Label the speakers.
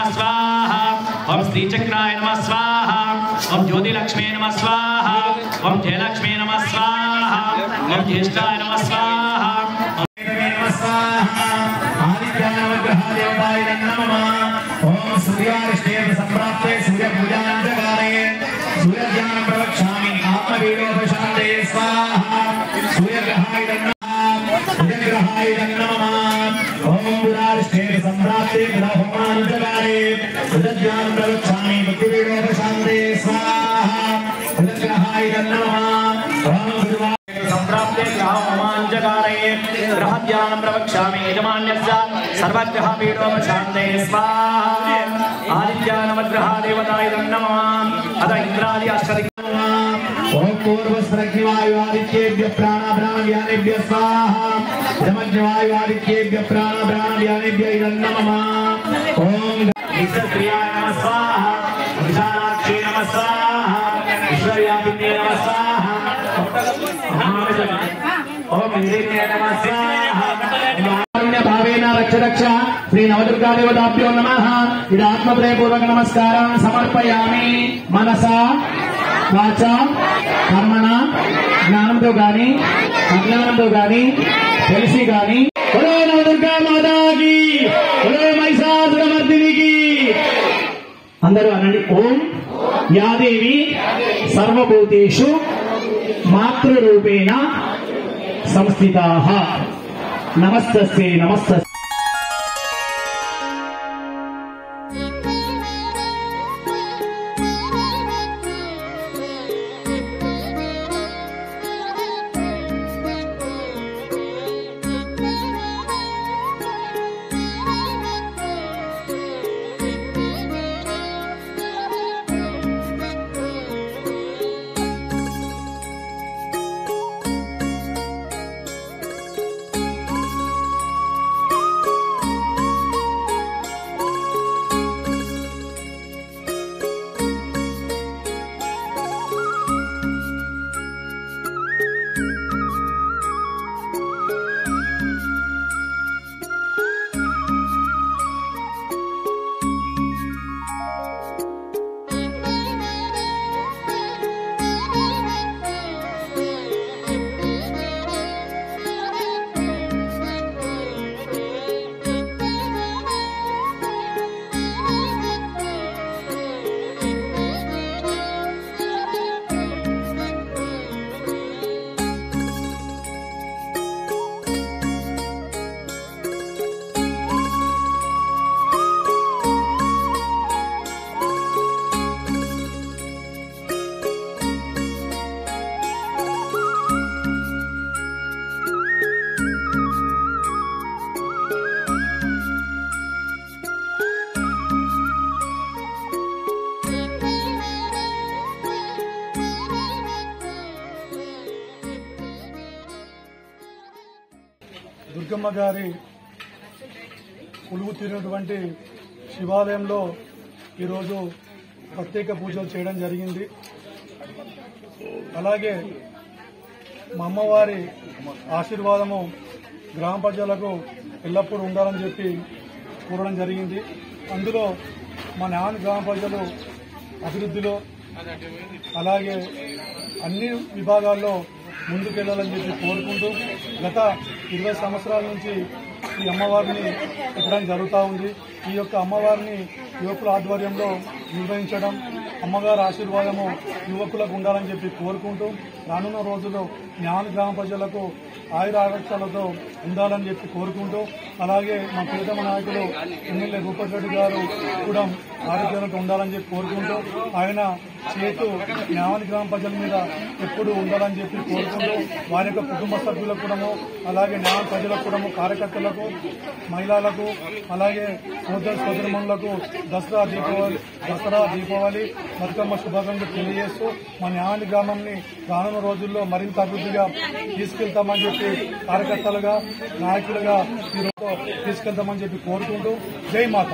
Speaker 1: नमः स्वाहा ओम श्रीचक्राय नमः स्वाहा ओम ज्योतिलक्ष्मी नमः स्वाहा ओम जयलक्ष्मी नमः स्वाहा ओम ज्येष्ठाय नमः स्वाहा नमः स्वाहा आदित्याय नवग्रहादेवताय नमः ओम सूर्याष्टोम संप्राप्ते सूर्य पूजांचकारे सूर्यज्ञानं प्रवक्ष्यामि आत्मवीरोपशान्ते स्वाहा सूर्यग्रहाय नमः ओम पुराष्टोम संप्राप्ते ग्रहोमांचकारे सूर्यज्ञानं प्रवक्ष्यामि बुद्धिवीरोपशान्ते स्वाहा सूर्यग्रहाय नमः ओम संप्राप्ते ग्रहोमांचकारे ग्रहज्ञानं प्रवक्ष्यामि यजमान्यस्य सर्वग्रहपीठोपशान्ते स्वाहा आदित्याय नवग्रहादेवताय नमः अथ इंद्रादि अष्टदिक्पालकाय ओम पूर्वस्प्रज्ञवायु आदित्येभ्य प्राणाभ्यानेभ्य स्वाहा यमज्ञवायु आदित्येभ्य प्राणाभ्यानेभ्य नमः ओम ईश्वरप्रियाय नमः स्वाहा विशालाक्षी नमः स्वाहा ईश्वर्यापिन्ये नमः स्वाहा ओम इंद्रिये नमः स्वाहा भावेन रक्ष रक्ष श्री नवदुर्गा देवताभ्यो नमः इदात्मत्रयपूर्वक नमस्कारान् समर्पयामि मनसा वाचा कर्मणा ज्ञाనంతో గాని అజ్ఞానంతో గాని తెలిసి గాని ఓ నవదుర్గా మాతాకి ఓ మహిషాసురమర్దినికి అందరూ అనండి ఓం యాదేవి సర్వభూతేషు మాతృరూపేణ సంస్థితాః నమస్తస్తే నమస్తస్తే
Speaker 2: దుర్గమ్మ గారి కొలువు తీరినటువంటి శివాలయంలో ఈరోజు ప్రత్యేక పూజలు చేయడం జరిగింది. అలాగే మా అమ్మవారి ఆశీర్వాదము గ్రామ ప్రజలకు ఎల్లప్పుడూ ఉండాలని చెప్పి కోరడం జరిగింది. అందులో మా నాన్న గ్రామ ప్రజలు అభివృద్ధిలో అలాగే అన్ని విభాగాల్లో ముందుకెళ్లాలని చెప్పి కోరుకుంటూ గత 20 సంవత్సరాల నుంచి ఈ అమ్మవారిని పెట్టడం జరుగుతూ ఉంది. ఈ యొక్క అమ్మవారిని యువకుల ఆధ్వర్యంలో నిర్వహించడం, అమ్మగారి ఆశీర్వాదము యువకులకు ఉండాలని చెప్పి కోరుకుంటూ రానున్న రోజుల్లో జ్ఞాన గ్రామ ప్రజలకు ఆయుర ఆరోగ్యాలతో ఉండాలని చెప్పి కోరుకుంటూ అలాగే మా ప్రియతమ నాయకులు ఎమ్మెల్యే రూపక్ రెడ్డి గారు కూడా ఆరోగ్యాలతో ఉండాలని చెప్పి కోరుకుంటూ ఆయన చేతు జ్ఞాన గ్రామ ప్రజల మీద ఎప్పుడు ఉండాలని చెప్పి కోరుకుంటూ వారి యొక్క కుటుంబ సభ్యులకు కూడా అలాగే జ్ఞాన ప్రజలకు కూడా కార్యకర్తలకు మహిళలకు అలాగే సోదరమణులకు దసరా దీపావళి బతుకమ్మ శుభాకాంక్షలు తెలియజేస్తూ మా జ్ఞాన గ్రామాన్ని రానున్న రోజుల్లో మరింత అభివృద్ధిగా తీసుకెళ్తామని చెప్పి కార్యకర్తలుగా నాయకులుగా ఈ రోజు తీసుకెళ్తామని చెప్పి కోరుకుంటూ జై మాత.